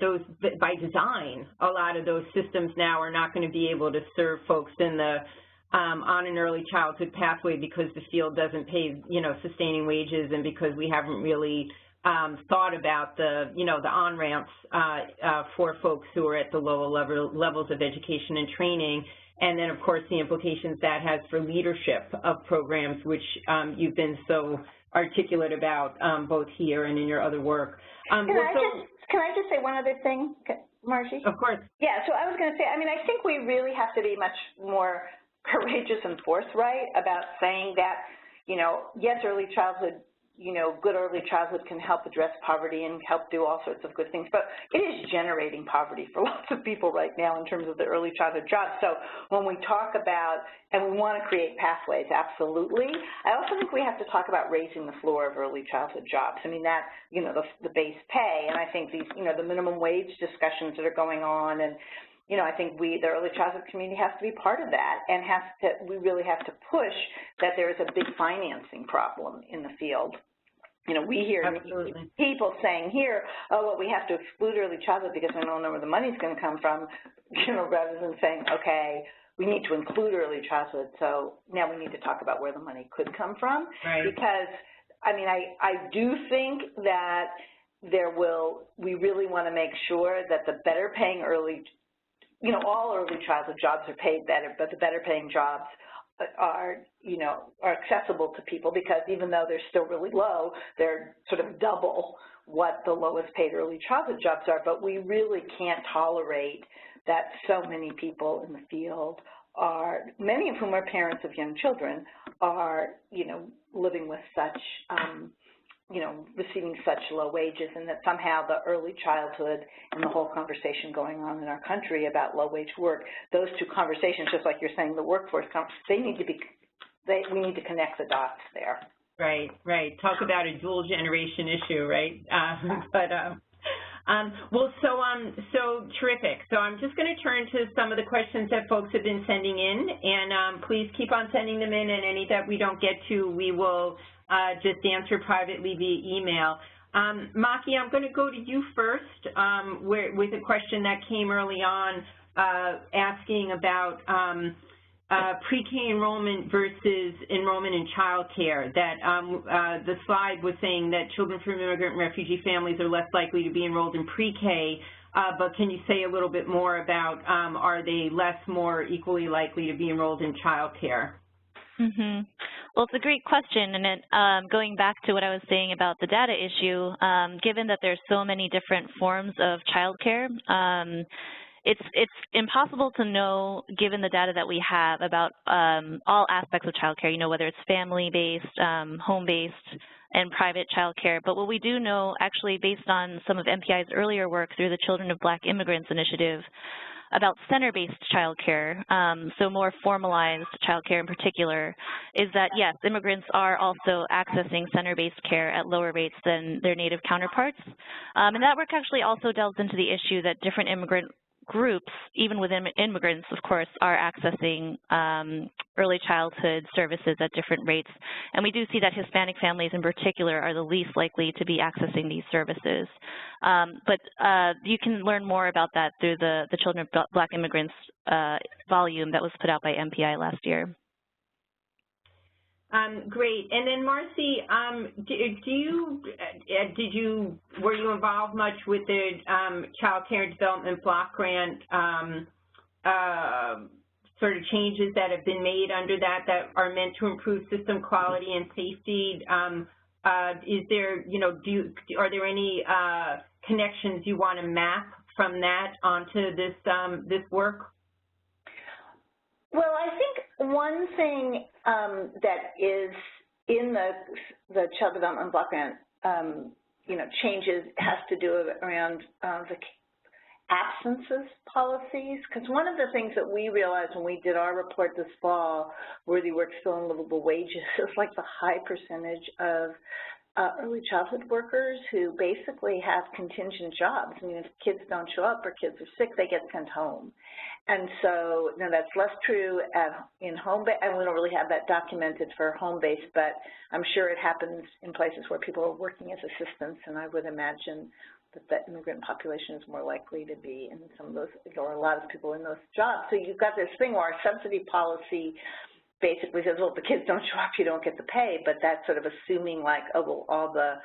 those, by design, a lot of those systems now are not going to be able to serve folks in the on an early childhood pathway because the field doesn't pay, sustaining wages, and because we haven't really thought about the, the on-ramps for folks who are at the lower levels of education and training. And then, of course, the implications that has for leadership of programs, which you've been so articulate about both here and in your other work. Can I just say one other thing, Margie? Of course. Yeah, so I was going to say, I think we really have to be much more courageous and forthright about saying that, yes, early childhood, good early childhood can help address poverty and help do all sorts of good things, but it is generating poverty for lots of people right now in terms of the early childhood jobs. So when we talk about, and we want to create pathways, absolutely, I also think we have to talk about raising the floor of early childhood jobs. That, the base pay, and I think these, the minimum wage discussions that are going on, and I think the early childhood community has to be part of that, and we really have to push that there is a big financing problem in the field. We hear people saying here, oh, well, we have to exclude early childhood because we don't know where the money's going to come from, rather than saying, okay, we need to include early childhood, so now we need to talk about where the money could come from. Right. Because, I do think that we really want to make sure that the better paying early, all early childhood jobs are paid better, but the better paying jobs are accessible to people, because even though they're still really low, they're sort of double what the lowest paid early childhood jobs are. But we really can't tolerate that so many people in the field are, many of whom are parents of young children, are, living with such, receiving such low wages, and that somehow the early childhood and the whole conversation going on in our country about low-wage work, those two conversations, just like you're saying, the workforce, we need to connect the dots there. Right. Talk about a dual generation issue, right? So terrific. So I'm just going to turn to some of the questions that folks have been sending in, and please keep on sending them in, and any that we don't get to, we will just answer privately via email. Maki, I'm going to go to you first with a question that came early on asking about pre-K enrollment versus enrollment in child care. That the slide was saying that children from immigrant and refugee families are less likely to be enrolled in pre-K, but can you say a little bit more about are they more equally likely to be enrolled in child care? Mm-hmm. Well, it's a great question, and going back to what I was saying about the data issue, given that there's so many different forms of childcare, it's impossible to know, given the data that we have, about all aspects of childcare, whether it's family-based, home-based, and private childcare. But what we do know, actually, based on some of MPI's earlier work through the Children of Black Immigrants Initiative, about center-based childcare, so more formalized childcare in particular, is that, yes, immigrants are also accessing center-based care at lower rates than their native counterparts. And that work actually also delves into the issue that different immigrant groups, even within immigrants, of course, are accessing early childhood services at different rates. And we do see that Hispanic families in particular are the least likely to be accessing these services. But you can learn more about that through the Children of Black Immigrants volume that was put out by MPI last year. Great. And then Marcy, were you involved much with the Child Care and Development Block Grant sort of changes that have been made under that are meant to improve system quality and safety? Is there, are there any connections you want to map from that onto this work? Well, I think one thing that is in the Child Development Block Grant, changes has to do around the absences policies, because one of the things that we realized when we did our report this fall, Worthy Work Still in Livable Wages, is like the high percentage of early childhood workers who basically have contingent jobs. I mean, if kids don't show up or kids are sick, they get sent home. And so, that's less true in home-based, and we don't really have that documented for home-based, but I'm sure it happens in places where people are working as assistants, and I would imagine that the immigrant population is more likely to be in some of those, or a lot of people in those jobs. So you've got this thing where our subsidy policy basically says, well, if the kids don't show up, you don't get the pay, but that's sort of assuming like, oh, well, all the,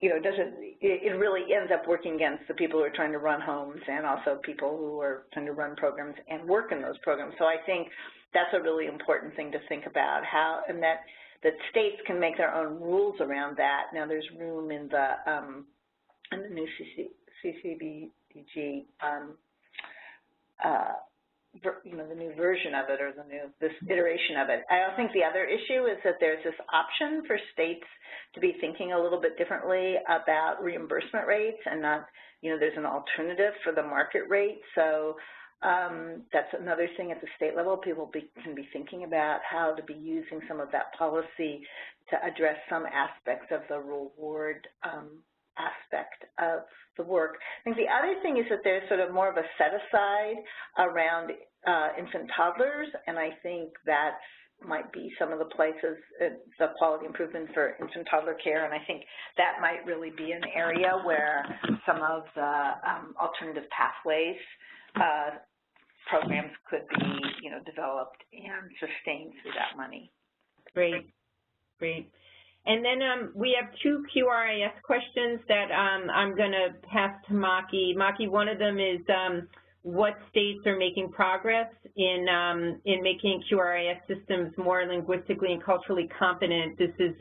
it really ends up working against the people who are trying to run homes and also people who are trying to run programs and work in those programs. So I think that's a really important thing to think about, how, and that states can make their own rules around that. Now there's room in the new CCBG, the new version of it, or this iteration of it. I think the other issue is that there's this option for states to be thinking a little bit differently about reimbursement rates, and not, there's an alternative for the market rate. So that's another thing at the state level. People can be thinking about how to be using some of that policy to address some aspects of the reward aspect of the work. I think the other thing is that there's sort of more of a set-aside around infant toddlers, and I think that might be some of the places, the quality improvement for infant toddler care, and I think that might really be an area where some of the alternative pathways programs could be, developed and sustained through that money. Great, great. And then we have two QRIS questions that I'm going to pass to Maki. Maki, one of them is what states are making progress in making QRIS systems more linguistically and culturally competent. This is,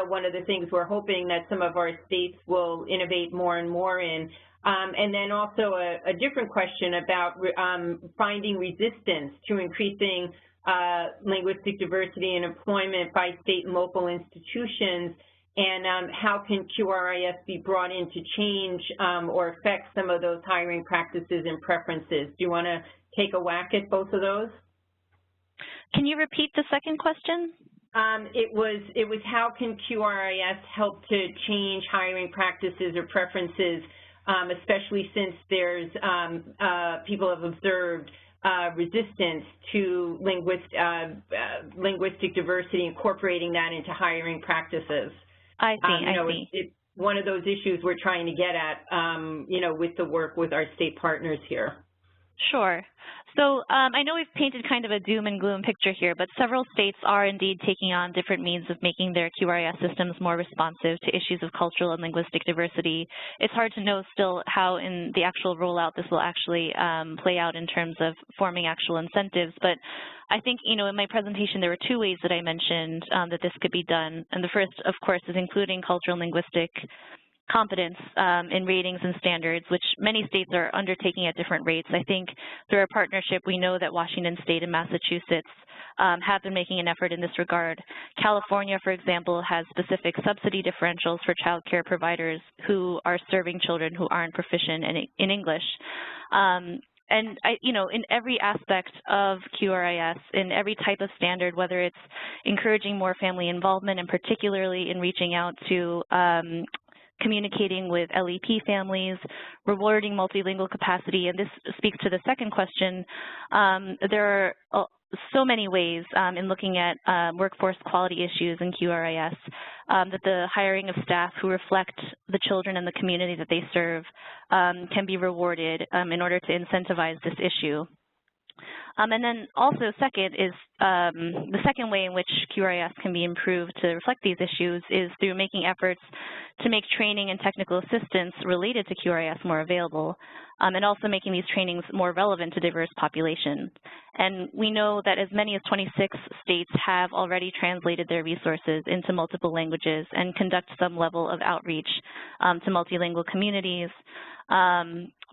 one of the things we're hoping that some of our states will innovate more and more in. And then also a different question about finding resistance to increasing linguistic diversity and employment by state and local institutions, and how can QRIS be brought in to change or affect some of those hiring practices and preferences? Do you want to take a whack at both of those? Can you repeat the second question? It was how can QRIS help to change hiring practices or preferences, especially since there's people have observed resistance to linguistic diversity, incorporating that into hiring practices. I see, It's one of those issues we're trying to get at, with the work with our state partners here. Sure. So I know we've painted kind of a doom and gloom picture here, but several states are indeed taking on different means of making their QRIS systems more responsive to issues of cultural and linguistic diversity. It's hard to know still how in the actual rollout this will actually play out in terms of forming actual incentives, but I think, in my presentation there were two ways that I mentioned that this could be done, and the first, of course, is including cultural and linguistic competence in ratings and standards, which many states are undertaking at different rates. I think through our partnership, we know that Washington State and Massachusetts have been making an effort in this regard. California, for example, has specific subsidy differentials for child care providers who are serving children who aren't proficient in English. you know, in every aspect of QRIS, in every type of standard, whether it's encouraging more family involvement, and particularly in reaching out to communicating with LEP families, rewarding multilingual capacity, and this speaks to the second question. There are so many ways in looking at workforce quality issues in QRIS that the hiring of staff who reflect the children and the community that they serve can be rewarded in order to incentivize this issue. And then also second is the second way in which QRIS can be improved to reflect these issues is through making efforts to make training and technical assistance related to QRIS more available, and also making these trainings more relevant to diverse populations. And we know that as many as 26 states have already translated their resources into multiple languages and conduct some level of outreach to multilingual communities.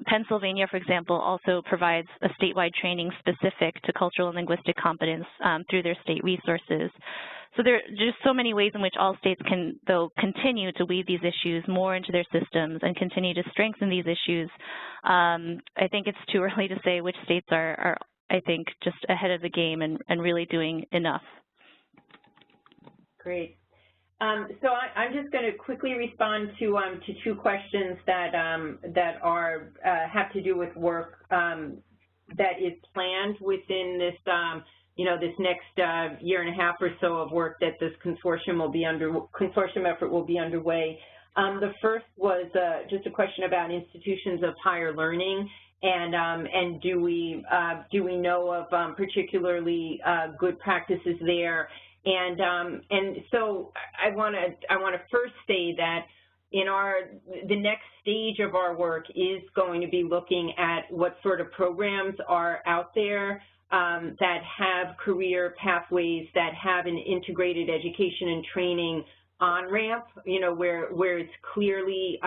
Pennsylvania, for example, also provides a statewide training specific to cultural and linguistic competence through their state resources. So there are just so many ways in which all states can, though, continue to weave these issues more into their systems and continue to strengthen these issues. I think it's too early to say which states are I think, just ahead of the game and really doing enough. Great. So I'm just going to quickly respond to two questions that have to do with work that is planned within this this next year and a half or so of work that this consortium effort will be underway. The first was just a question about institutions of higher learning, and do we know of particularly good practices there? And so I want to first say that in the next stage of our work is going to be looking at what sort of programs are out there that have career pathways, that have an integrated education and training on-ramp, where it's clearly,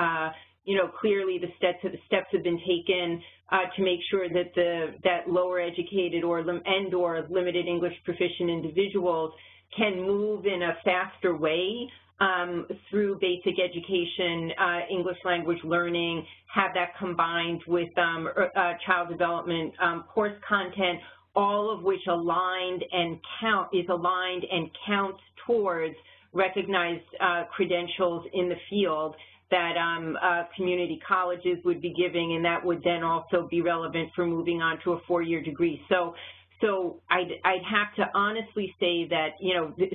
clearly the steps have been taken to make sure that that lower educated or limited English proficient individuals can move in a faster way through basic education, English language learning, have that combined with child development course content, all of which is aligned and counts towards recognized credentials in the field that community colleges would be giving, and that would then also be relevant for moving on to a four-year degree. So I'd have to honestly say that,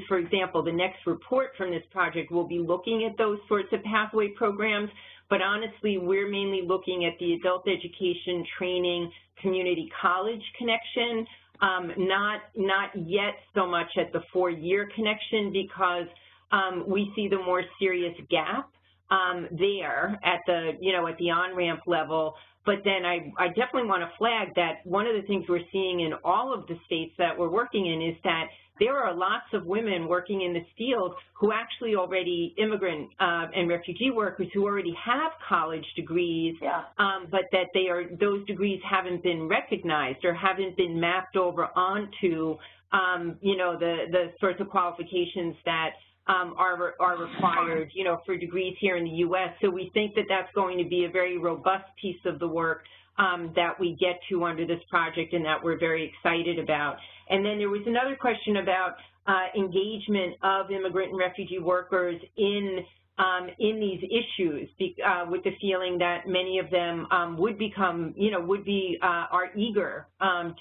for example, the next report from this project will be looking at those sorts of pathway programs, but honestly, we're mainly looking at the adult education training community college connection, not yet so much at the four-year connection, because we see the more serious gap there at the on-ramp level. But then I definitely want to flag that one of the things we're seeing in all of the states that we're working in is that there are lots of women working in this field who actually already, immigrant and refugee workers who already have college degrees, but that those degrees haven't been recognized or haven't been mapped over onto, the sorts of qualifications that are required, for degrees here in the U.S. So we think that that's going to be a very robust piece of the work that we get to under this project, and that we're very excited about. And then there was another question about engagement of immigrant and refugee workers in these issues, with the feeling that many of them are eager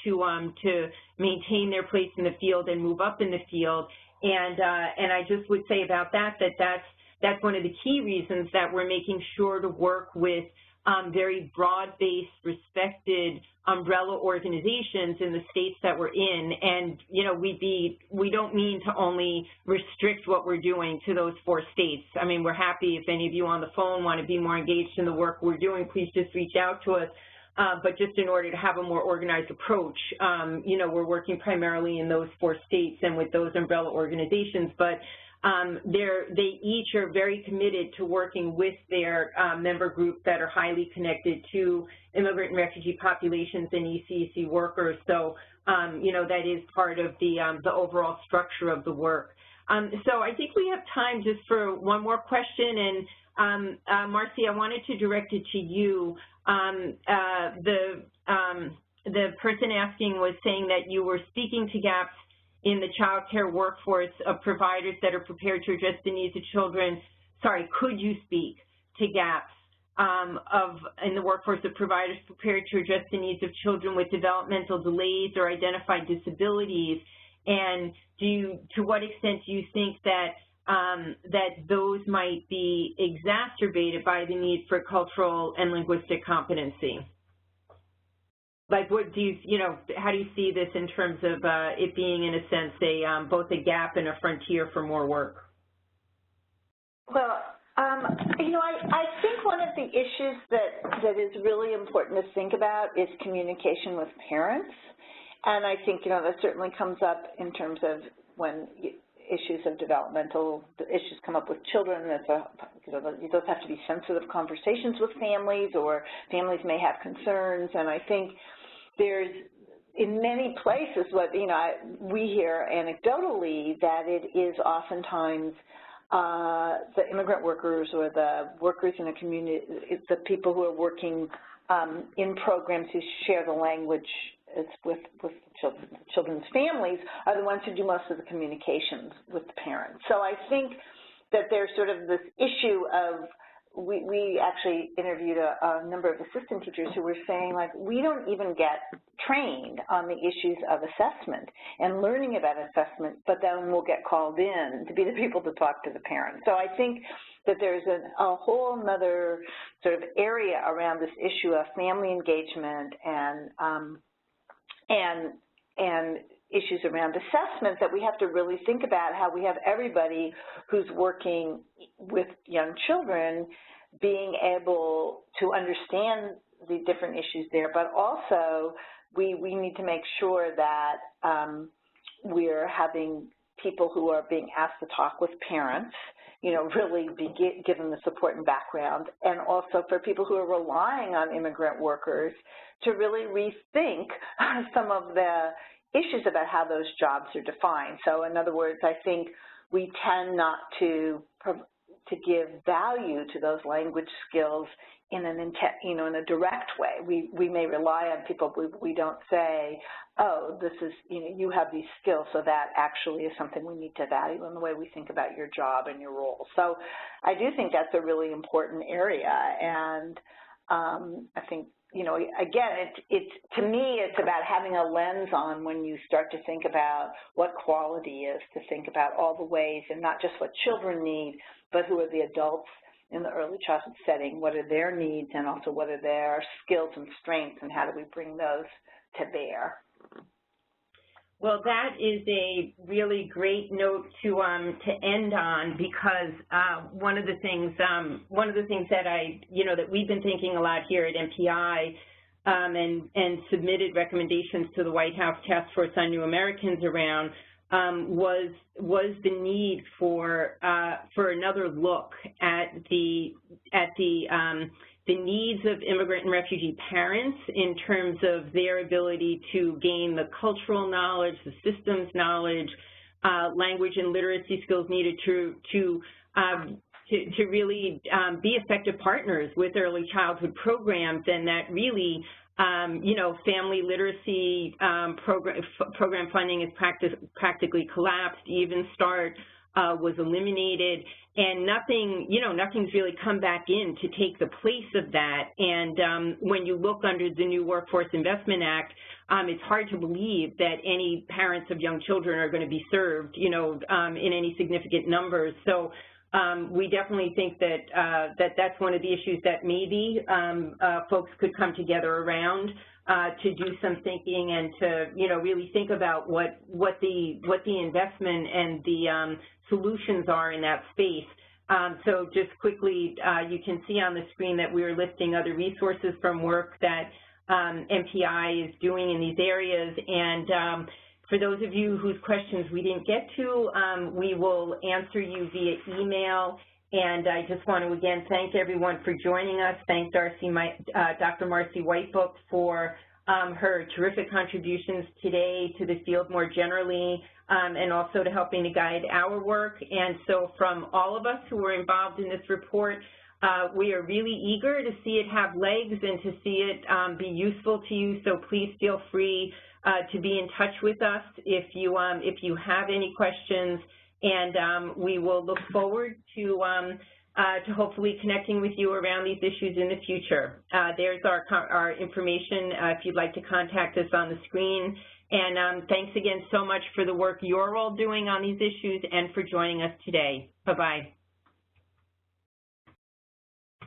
to maintain their place in the field and move up in the field. And I just would say about that's one of the key reasons that we're making sure to work with very broad-based, respected umbrella organizations in the states that we're in. And we don't mean to only restrict what we're doing to those 4 states. I mean, we're happy if any of you on the phone want to be more engaged in the work we're doing, please just reach out to us. But just in order to have a more organized approach, we're working primarily in those 4 states and with those umbrella organizations. But they each are very committed to working with their member groups that are highly connected to immigrant and refugee populations and ECEC workers. So, that is part of the overall structure of the work. So I think we have time just for one more question, and Marcy, I wanted to direct it to you. The person asking was saying that you were speaking to gaps in the child care workforce of providers that are prepared to address the needs of children. Sorry, could you speak to gaps in the workforce of providers prepared to address the needs of children with developmental delays or identified disabilities? And to what extent do you think that that those might be exacerbated by the need for cultural and linguistic competency? Like, what do you know, how do you see this in terms of it being, in a sense, both a gap and a frontier for more work? Well, you know, I think one of the issues that is really important to think about is communication with parents. And I think, you know, that certainly comes up in terms of when issues of developmental issues come up with children. You know, those have to be sensitive conversations with families, or families may have concerns. And I think there's, in many places, what, you know, we hear anecdotally that it is oftentimes the immigrant workers or the workers in a community, the people who are working in programs who share the language with children's families are the ones who do most of the communications with the parents. So I think that there's sort of this issue of, we actually interviewed a number of assistant teachers who were saying, like, we don't even get trained on the issues of assessment and learning about assessment, but then we'll get called in to be the people to talk to the parents. So I think that there's a whole other sort of area around this issue of family engagement and issues around assessment that we have to really think about, how we have everybody who's working with young children being able to understand the different issues there, but also we need to make sure that we're having people who are being asked to talk with parents, you know, really be given the support and background, and also for people who are relying on immigrant workers to really rethink some of the issues about how those jobs are defined. So in other words, I think we tend not to give value to those language skills in in a direct way. We may rely on people, but we don't say, oh, this is, you know, you have these skills, so that actually is something we need to value in the way we think about your job and your role. So I do think that's a really important area, and I think, you know, again, to me, it's about having a lens on when you start to think about what quality is, to think about all the ways, and not just what children need, but who are the adults in the early childhood setting, what are their needs, and also what are their skills and strengths, and how do we bring those to bear. Well, that is a really great note to end on, because one of the things that that we've been thinking a lot here at MPI and submitted recommendations to the White House Task Force on New Americans around was the need for another look at the needs of immigrant and refugee parents in terms of their ability to gain the cultural knowledge, the systems knowledge, language and literacy skills needed to really be effective partners with early childhood programs, and that really, family literacy program funding is practically collapsed. Even START was eliminated, and nothing's really come back in to take the place of that. And when you look under the new Workforce Investment Act, it's hard to believe that any parents of young children are going to be served, in any significant numbers. So we definitely think that that's one of the issues that maybe folks could come together around to do some thinking and to, really think about what the investment and the solutions are in that space. So just quickly, you can see on the screen that we are listing other resources from work that MPI is doing in these areas. And for those of you whose questions we didn't get to, we will answer you via email. And I just want to, again, thank everyone for joining us. Thank Dr. Marcy Whitebook for her terrific contributions today to the field more generally, and also to helping to guide our work. And so from all of us who were involved in this report, we are really eager to see it have legs and to see it be useful to you. So please feel free to be in touch with us if you have any questions, and we will look forward to hopefully connecting with you around these issues in the future. There's our information if you'd like to contact us on the screen. And thanks again so much for the work you're all doing on these issues and for joining us today. Bye-bye.